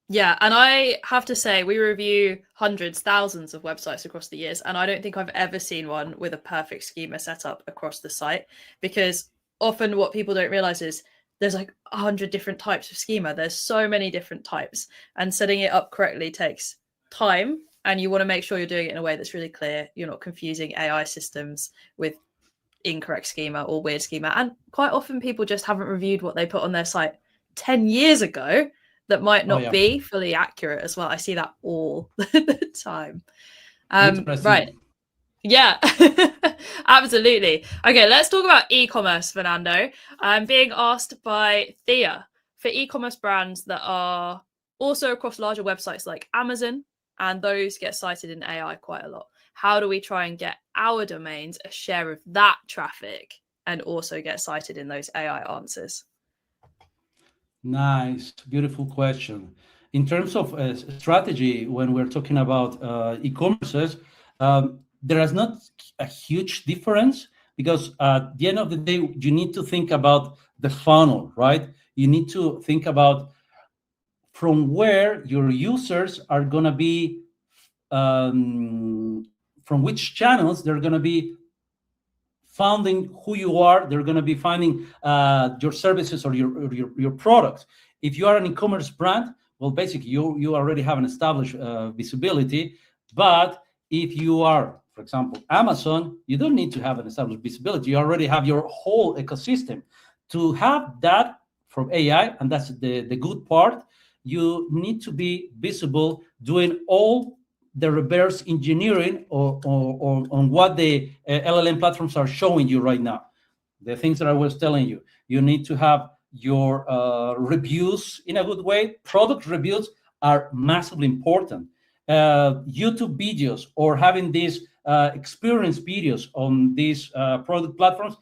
Yeah, and I have to say, we review hundreds, thousands of websites across the years, and I don't think I've ever seen one with a perfect schema set up across the site, because often what people don't realize is there's like 100 different types of schema. There's so many different types, and setting it up correctly takes time, and you want to make sure you're doing it in a way that's really clear. You're not confusing AI systems with incorrect schema or weird schema. And quite often people just haven't reviewed what they put on their site 10 years ago that might not be fully accurate as well. I see that all the time. Right. Yeah, absolutely. Okay, let's talk about e-commerce, Fernando. I'm being asked by Thea for e-commerce brands that are also across larger websites like Amazon, and those get cited in AI quite a lot. How do we try and get our domains a share of that traffic and also get cited in those AI answers? Nice, beautiful question. In terms of strategy, when we're talking about e-commerces, there is not a huge difference, because at the end of the day, you need to think about the funnel, right? You need to think about from where your users are going to be, from which channels they're going to be finding who you are. They're going to be finding your services or your products. If you are an e-commerce brand, well, basically you already have an established visibility. But if you are, for example, Amazon, you don't need to have an established visibility. You already have your whole ecosystem. To have that from AI, and that's the good part, you need to be visible, doing all the reverse engineering on what the LLM platforms are showing you right now. The things that I was telling you. You need to have your reviews in a good way. Product reviews are massively important. YouTube videos or having these experience videos on these product platforms,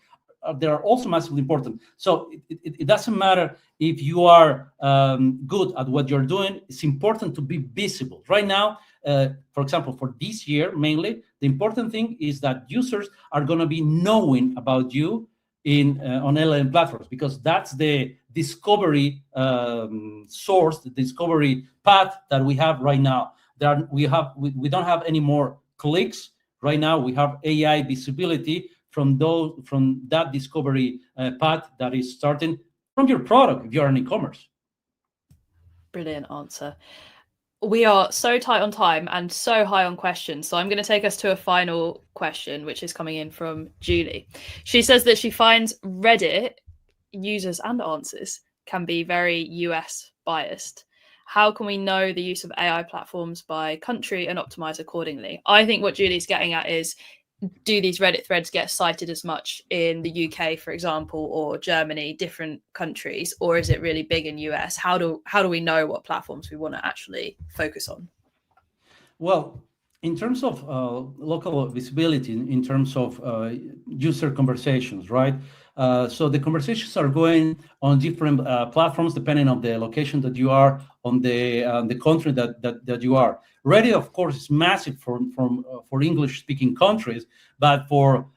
they are also massively important. So it doesn't matter if you are good at what you're doing. It's important to be visible. Right now, for example, for this year mainly, the important thing is that users are going to be knowing about you on LLM platforms, because that's the discovery source, the discovery path that we have right now. We don't have any more clicks right now. We have AI visibility from that discovery path that is starting from your product if you're an e-commerce. Brilliant answer. We are so tight on time and so high on questions. So I'm going to take us to a final question, which is coming in from Julie. She says that she finds Reddit users and answers can be very US biased. How can we know the use of AI platforms by country and optimize accordingly? I think what Julie's getting at is, do these Reddit threads get cited as much in the UK, for example, or Germany, different countries, or is it really big in US? How do we know what platforms we want to actually focus on? Well, in terms of local visibility, in terms of user conversations, right? So the conversations are going on different platforms depending on the location that you are, on the country that you are. Reddit, of course, is massive for English-speaking countries, but for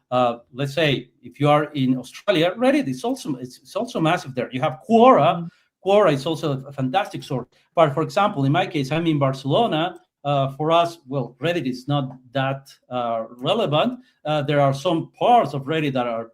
let's say if you are in Australia, Reddit is also massive there. You have Quora. Mm. Quora is also a fantastic source. But for example, in my case, I'm in Barcelona. For us, well, Reddit is not that relevant. There are some parts of Reddit that are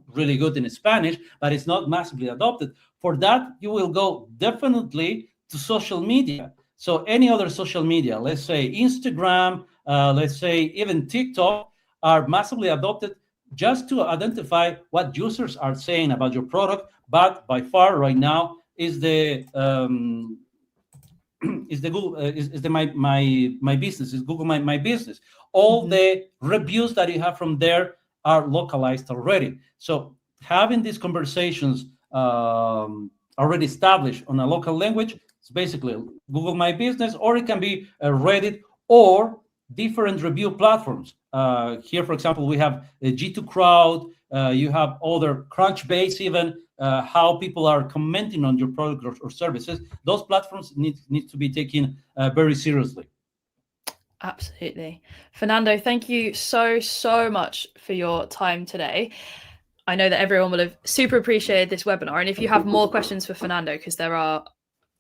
really good in Spanish, but it's not massively adopted. For that, you will go definitely to social media. So any other social media, let's say Instagram, let's say even TikTok, are massively adopted just to identify what users are saying about your product. But by far, right now, is the is the Google is the my business is Google my business. All the reviews that you have from there are localized already. So having these conversations already established on a local language, it's basically Google My Business, or it can be Reddit or different review platforms. Here, for example, we have G2 Crowd. You have other Crunchbase, even how people are commenting on your product or services. Those platforms need to be taken very seriously. Absolutely. Fernando, thank you so much for your time today. I know that everyone will have super appreciated this webinar. And if you have more questions for Fernando, because there are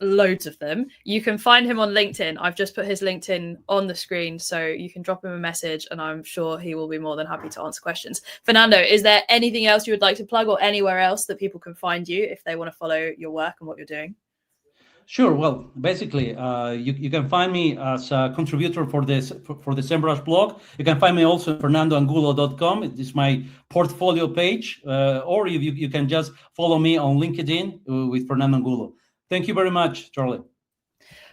loads of them, you can find him on LinkedIn. I've just put his LinkedIn on the screen, so you can drop him a message and I'm sure he will be more than happy to answer questions. Fernando, is there anything else you would like to plug, or anywhere else that people can find you if they want to follow your work and what you're doing? Sure. Well, basically, you can find me as a contributor for the Semrush blog. You can find me also at fernandoangulo.com. It is my portfolio page, or you can just follow me on LinkedIn with Fernando Angulo. Thank you very much, Charlie.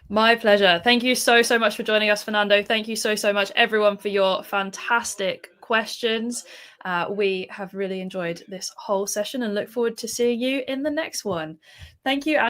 My pleasure. Thank you so much for joining us, Fernando. Thank you so much, everyone, for your fantastic questions. We have really enjoyed this whole session and look forward to seeing you in the next one. Thank you.